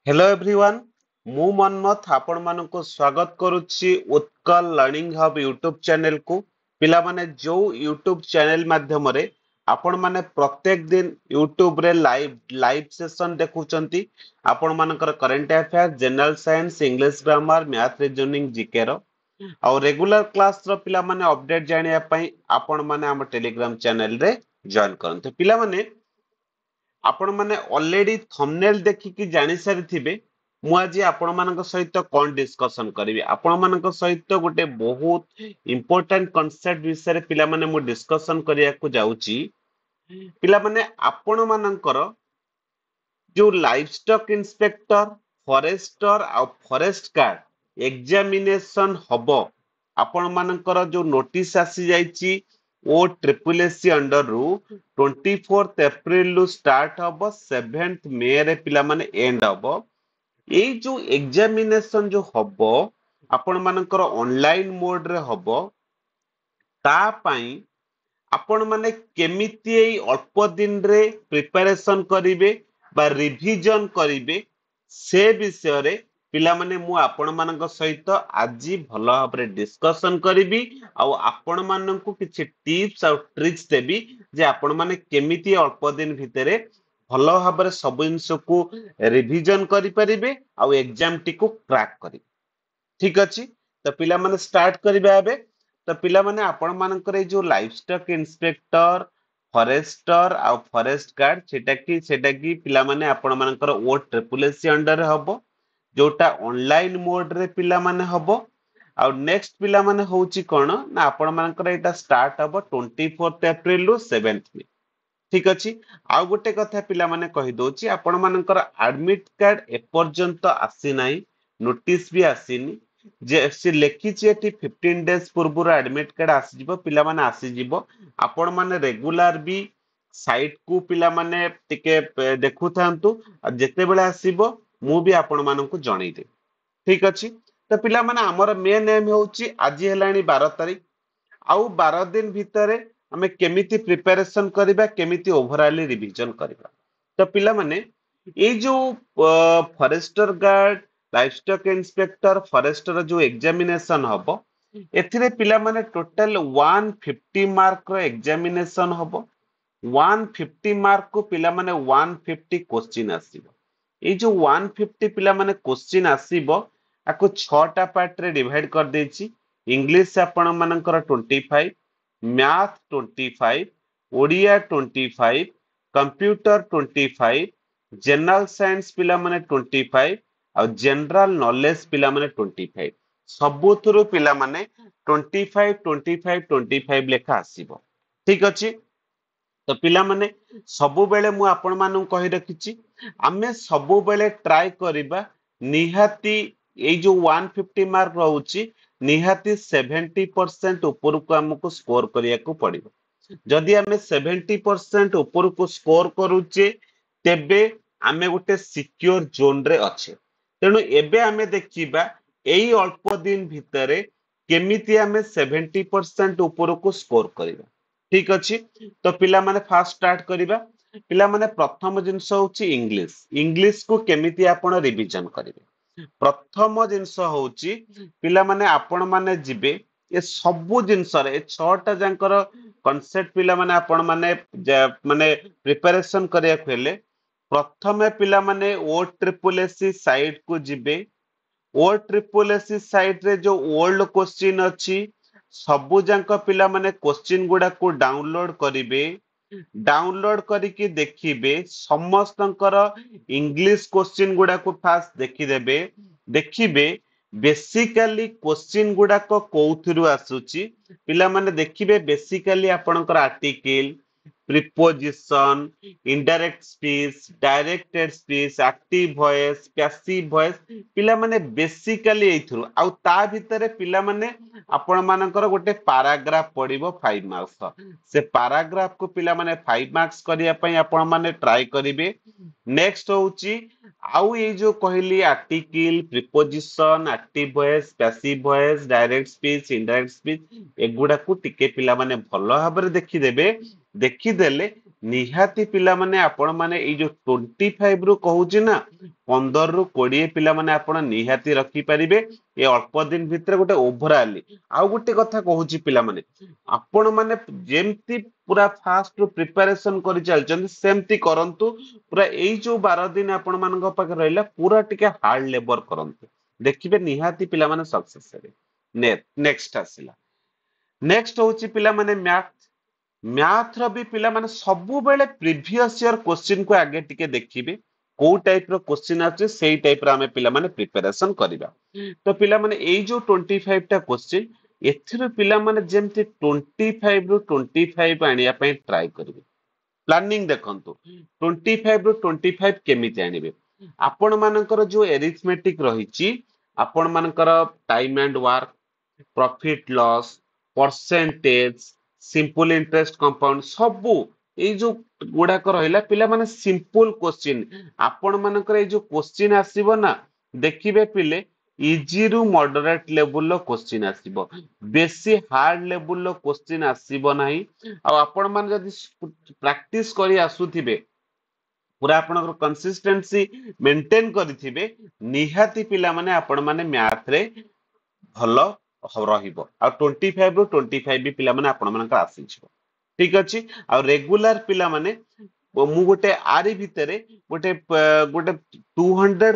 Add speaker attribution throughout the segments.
Speaker 1: hello everyone मु मनमथ आपण मानक स्वागत करुच्ची Utkal learning hub YouTube channel को पिला माने जो यूट्यूब चैनल माध्यम रे आपण माने प्रत्येक दिन यूट्यूब रे लाइव सेशन देखुचंती आपण मानकर current affair general science English grammar math reasoning GK रो और रेगुलर क्लास रो पिला माने अपडेट जानिया पई आपण माने हम टेलीग्राम चैनल रे जॉइन करंते पिला माने आपण माने ऑलरेडी थंबनेल देखिकी जानि सारिथिबे मु आज आपण मानक सहित कोन डिस्कशन करिवि आपण मानक सहित गोटे बहुत इंपोर्टेंट कांसेप्ट विषय रे पिला माने मु डिस्कशन करिया को जाउची पिला माने आपण मानकर जो लाइफ स्टॉक इंस्पेक्टर फॉरेस्टर आ फॉरेस्ट गार्ड एग्जामिनेशन हबो आपण मानकर जो नोटिस आसी जाईची ओ ट्रिपल एससी अंडर रु 24 एप्रिल रु स्टार्ट हबो 7th मे रे पिला माने एंड हबो एई जो एग्जामिनेशन जो हबो आपण मानकर ऑनलाइन मोड रे हबो ता पई आपण माने केमिति एई अल्प दिन रे प्रिपरेशन करिवे बा रिवीजन करिवे से विषय रे पिला माने मु आपण मानक सहित आजी भलो भाबरे डिस्कशन करिवि आ आपण मानकु किछि टिप्स आ ट्रिक्स देबी जे आपण माने केमिति अल्प दिन भितरे भलो भाबरे सब जिंस को रिवीजन करि परिबे आ एग्जाम टी को क्रैक करिवे ठीक अछि तो पिला माने स्टार्ट करिबा एबे तो पिला माने आपण मानकर ए जो लाइफ स्टॉक इंस्पेक्टर फॉरेस्टर आ फॉरेस्ट गार्ड सेटा की पिला माने आपण मानकर ओ ट्रिपल एससी अंडर रे हबो जोटा ऑनलाइन मोड रे पिला माने हबो आ नेक्स्ट पिला माने होउची कोन ना आपण मानकर एटा स्टार्ट हबो 24 एप्रिल रु 7th मे ठीक अछि आ गोटे कथा पिला माने कहि दोची आपण मानकर एडमिट कार्ड ए पर्यंत आसी नाही नोटिस भी आसीनी जे से लेखिछि एटी 15 डेज पूर्व एडमिट कार्ड आसी जिवो पिला माने आसी जिवो आपण माने रेगुलर भी साइट को पिला माने टिके देखु थांतु जेते बेले आसीबो मु भी आपण मानकु जणै दे ठीक अछि तो पिला माने हमर मेन एम होउची आज हेलानी 12 तारिख आउ 12 दिन भितरे हमें केमिति प्रिपरेशन करिबा केमिति ओवरऑल रिवीजन करिबा तो पिला माने ए जो forester guard livestock inspector forester जो एग्जामिनेशन हबो एथिरे पिला माने टोटल 150 मार्क रो एग्जामिनेशन हबो 150 मार्क को पिला माने 150 क्वेश्चन आसीबो ए जो 150 पिला माने क्वेश्चन आसीबो आको 6 टा पार्ट रे डिवाइड कर देछि इंग्लिश आपण मानकर 25 math 25 Odia 25 computer 25 general science पिला माने 25 आ जनरल नॉलेज पिला माने 25 सबुथुरु पिला माने 25 25 25 लेखा आसीबो ठीक अछि तो पिला माने सबु बेले मु आपण मानु कहि रखिछि आमे सबु बेले ट्राई करिबा निहाती ए जो 150 मार्क रहउछि निहाती 70% ऊपर को हमको स्कोर करिया को पड़िबो जदि आमे 70% ऊपर को स्कोर करूचे तेबे आमे गोटे सिक्योर जोन रे अच्छे तेणु एबे आमे देखिबा एई अल्प दिन भितरे केमिति आमे 70% ऊपर को स्कोर करिबा ठीक अछि तो पिला माने फास्ट स्टार्ट करिबा पिला माने प्रथम जिंस होछि इंग्लिश इंग्लिश को केमिति आपण रिवीजन करिवे प्रथम जिंस होछि पिला माने आपण माने जिबे ए सबु जिंस रे छटा जांकर कांसेप्ट पिला माने आपण माने माने प्रिपरेशन करिया खेले प्रथमे पिला माने ओ ट्रिपल एससी साइट को जिबे ओ ट्रिपल एससी साइट रे जो ओल्ड क्वेश्चन अछि सबु जांक पिला माने क्वेश्चन गुडा को डाउनलोड करिवे डाउनलोड करिके देखिबे समस्तंकर इंग्लिश क्वेश्चन गुडा को फास्ट देखि देबे देखिबे बेसिकली क्वेश्चन गुडा को कोउथुरु आसुची पिला माने देखिबे बेसिकली आपनकर article preposition indirect speech directed speech active voice passive voice पिला माने बेसिकली एथुरु आउ ता भितरे पिला माने आपण मानकर गोटे पैराग्राफ पडिबो 5 मार्क्स से पैराग्राफ को पिला माने 5 मार्क्स करिया पई आपण माने ट्राई करिवे नेक्स्ट होउची आउ ये जो कहली article preposition active voice passive voice direct speech indirect speech एगुडा को टिके पिला माने भलो भाबरे देखि देबे देखि देले निहाती पिला माने आपण माने एई जो 25 रु कहूची ना 15 रु 20 पिला माने आपण निहाती रखी परिबे ए अल्प दिन भितर गोटे ओवरऑल आउ गोटे कथा कहूची पिला माने आपण माने जेमती पूरा फास्ट रु प्रिपरेशन करि चलचन सेमती करंतु पूरा एई जो 12 दिन आपण मानक पाखे रहला पूरा टिके हार्ड लेबर करंतु देखिबे निहाती पिला माने सक्सेस हेबे नेक्स्ट आसिला नेक्स्ट होची पिला माने मैथ रो भी पिला माने सबु बेले प्रीवियस ईयर क्वेश्चन को आगे टिके देखिबे को टाइप रो क्वेश्चन आछे सेही टाइप रो हमें पिला माने प्रिपरेशन करिबा तो पिला माने एई जो 25 टा क्वेश्चन एथिरो पिला माने जेमति 25 रु 25 आनिया पई ट्राई करिवे प्लानिंग देखंतु 25 रु 25 केमिति आनिबे आपण मानकर जो एरिथमेटिक रहिची आपण मानकर time and work profit loss percentage simple interest compound सबू ये जो गुड़ाक रहा पिला माने सिंपल क्वेश्चन आपण मानकर ये जो क्वेश्चन आसीबो ना देखिबे पिले इजी रु मॉडरेट लेवल रो क्वेश्चन आसीबो बेसी हार्ड लेवल रो क्वेश्चन आसीबो नाही आ आपण मान जदि प्रैक्टिस करी आसुथिबे पूरा आपनकर कंसिस्टेंसी मेंटेन करिथिबे निहाती पिला माने आपण माने मैथ रे भलो रहिबो आ 25 रु 25 भी पिला माने आपण मानकर आसी छिबो ठीक अछि आ रेगुलर पिला माने मु गोटे आरी भितरे गोटे गोटे 200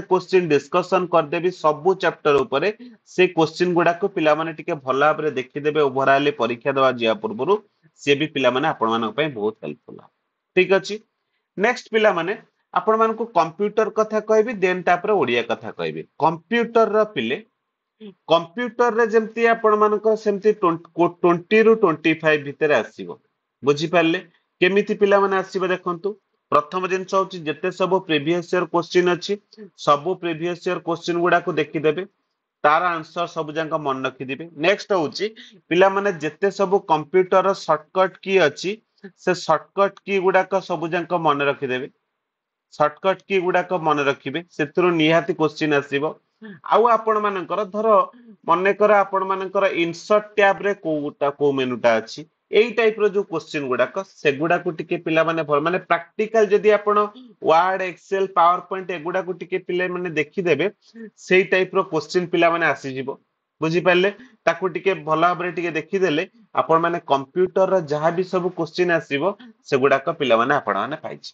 Speaker 1: क्वेश्चन डिस्कशन कर देबी सब चैप्टर ऊपर से क्वेश्चन गुडा को पिला माने टिके भलो भाबरे देखि देबे ओवरऑल परीक्षा देवा जिया पूर्वरु से भी पिला माने आपण मानक पय बहुत हेल्पफुल ठीक अछि नेक्स्ट पिला माने आपण मानको कंप्यूटर कथा कहबी देन तापर ओडिया कथा कहबी कंप्यूटर रो पिले कंप्यूटर रे जेमती आपण मानको सेमती 20 रु 25 भितर आसीबो बुझी पारले केमिति पिला माने आसीबो देखंतु प्रथम जिंस होची जते सब प्रीवियस ईयर क्वेश्चन अछि सब प्रीवियस ईयर क्वेश्चन गुडा को देखि देबे तार आंसर सब जांक मन रखि दिबे नेक्स्ट होची पिला माने जते सब कंप्यूटर रो शॉर्टकट की अछि से शॉर्टकट की गुडा को सब जांक मन रखि देबे शॉर्टकट की गुडा को मन रखिबे सेतरो निहाती क्वेश्चन आसीबो आउ आपण मानकर धर मने कर आपण मानकर इंसर्ट टैब रे कोटा को मेनूटा अछि एई टाइप रो जो क्वेश्चन गुडा को से गुडा को टिके पिला माने भर माने प्रैक्टिकल जदी आपण वर्ड एक्सेल पावर पॉइंट एगुडा को टिके पिले माने देखि देबे सेई टाइप रो क्वेश्चन पिला माने आसी जिवो बुझी पाले ताको टिके भला भाबरे टिके देखि देले आपण माने कंप्यूटर रो जहां भी सब क्वेश्चन आसीबो से गुडा को पिला माने आपण माने पाइछि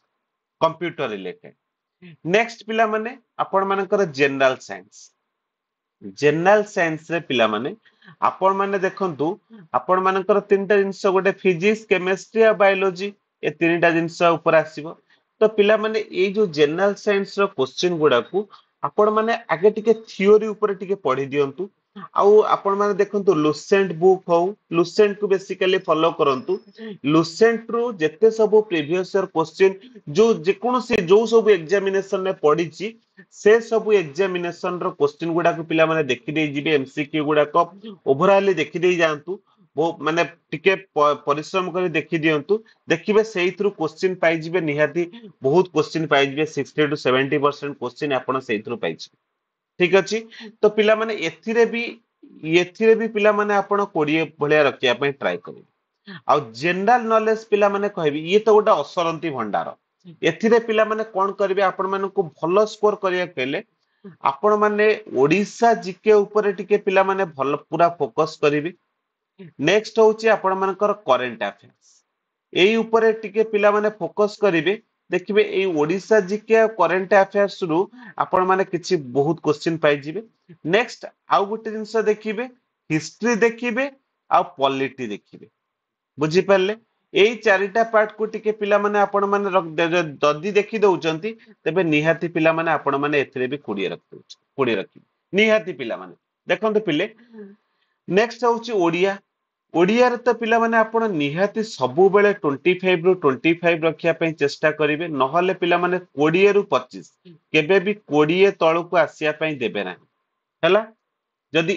Speaker 1: कंप्यूटर रिलेटेड नेक्स्ट पिला माने आपण मानकर जनरल साइंस रे पिला माने आपण माने देखंतु आपण मानकर तीनटा जिंस गोटे फिजिक्स केमिस्ट्री आ बायोलॉजी ए तीनटा जिंस ऊपर आसीबो तो पिला माने ए जो जनरल साइंस रो क्वेश्चन गुडा को आपण माने आगे टिके थ्योरी ऊपर टिके पढी दियंतु आउ आपण माने देखंतु लुसेंट बुक हो लुसेंट को बेसिकली फॉलो करंतु लुसेंट रो जते सब प्रीवियस ईयर क्वेश्चन जो जेकोन से जो सब एग्जामिनेशन में पढिची से सब एग्जामिनेशन रो क्वेश्चन गुडा को पिला माने देखि दे जिबे एमसीक्यू गुडा को ओवरऑल देखि दे जानतु वो माने टिके परिश्रम करी देखि दियंतु देखिबे सेही थ्रू क्वेश्चन पाइ जिबे निहाती बहुत क्वेश्चन पाइ जिबे 60 टू 70% क्वेश्चन आपण सेही थ्रू पाइ जिबे ठीक अछि तो पिला माने एथिरे भी पिला माने आपण 20 भलिया रखिया पय ट्राई करिवे आ जनरल नॉलेज पिला माने कहबी ये तो गोटा असरंती भंडार एथिरे पिला माने कोन करिवे आपण माने को भलो स्कोर करिया केले आपण माने ओडिसा जीके ऊपर टिके पिला माने भलो पूरा फोकस करिवे नेक्स्ट होची आपण मानकर करंट अफेयर्स एई ऊपर टिके पिला माने फोकस करिवे देखिबे एई ओडिसा जीके करंट अफेयर्स रु आपण माने किछि बहुत क्वेश्चन पाइ जिवे नेक्स्ट आउ गुटे जिंस देखिबे हिस्ट्री देखिबे आ पॉलिटी देखिबे बुझी पारले एई चारिटा पार्ट को टिके पिला माने आपण माने जदी देखि दउचंती तबे निहाती पिला माने आपण माने एथिरे भी 20 रखि 20 रखि निहाती पिला माने देखंतु पिले नेक्स्ट होची ओडिया ओडिया रे तो पिला माने आपण निहाती सबु बेले 25 रु 25 रखिया पई चेष्टा करिवे नहले पिला माने 20 रु 25 केबे भी 20 तळु को आसिया पई देबे ना हला जदी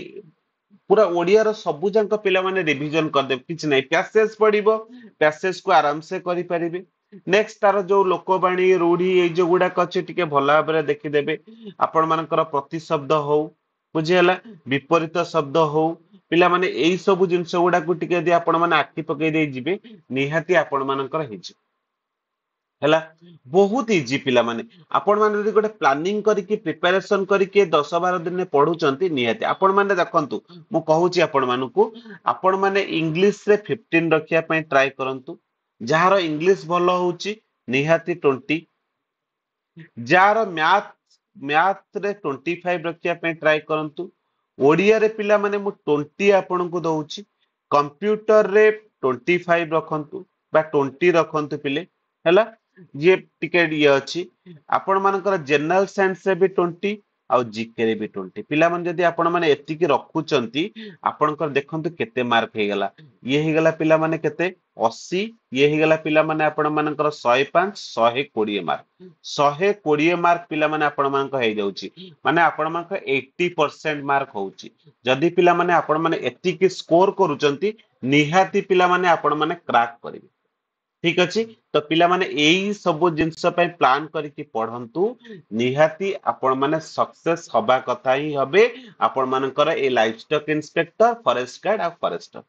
Speaker 1: पूरा ओडिया रो सबु जंक पिला माने रिवीजन कर दे किछ नै पैसेज पडिबो पैसेज को आराम से करि परिबे नेक्स्ट तार जो लोकबाणी रूढ़ी ए जो गुडा कछे टिके भला भाबरे देखि देबे आपण मानकर प्रतिशब्द हो बुझियला विपरीत शब्द हो पिला माने एई सब जिंस गुडा को टिके यदि आपण माने आखि पकई दे जिबे निहाती आपण मानकर हेजि हैला बहुत इजी पिला माने आपण माने यदि गोटे प्लानिंग करके प्रिपरेशन करके 10-12 दिन पढुचंती निहाती आपण माने देखंतु मु कहूची आपण माने इंग्लिश रे 15 रखिया पई ट्राई करंतु जहार इंग्लिश भलो होउची निहाती 20 जार मैथ मैथ रे 25 रखिया पे ट्राई करंतु ओडिया रे पिला माने मु 20 आपन को दउची कंप्यूटर रे 25 रखंतु बा 20 रखंतु पिले हैला जे टिकेट ये अछि आपण मानकर जनरल साइंस रे भी 20 आउ जीके रे भी 20 पिला मन जदी आपण माने एति की रखुचंती आपनकर देखंतु केते मार्क हे गला ये हे गला पिला माने केते 80 ये हे गला पिला माने आपण मानकर 105 120 मार्क 120 मार्क पिला माने आपण मानक हे जाउची माने आपण मानक 80% मार्क होउची जदी पिला माने आपण माने एति की स्कोर करूचंती निहाती पिला माने आपण माने क्रैक करिवे ठीक अछि तो पिला माने एई सब जिंस पे प्लान करके पढ़ंतु निहाती आपण माने सक्सेस हबा कथा ही हबे आपण मानकर ए livestock inspector forest guard आ फॉरेस्टर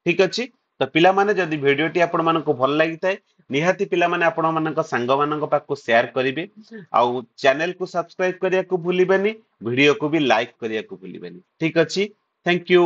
Speaker 1: ठीक अछि तो पिला माने जदी वीडियोटी आपण मानको भल लागि थाए निहाती पिला माने आपण मानक संग मानक पाको शेयर करिवे आ चैनल को सब्सक्राइब करिया को भूलिबेनी वीडियो को भी लाइक करिया को भूलिबेनी ठीक अछि थैंक यू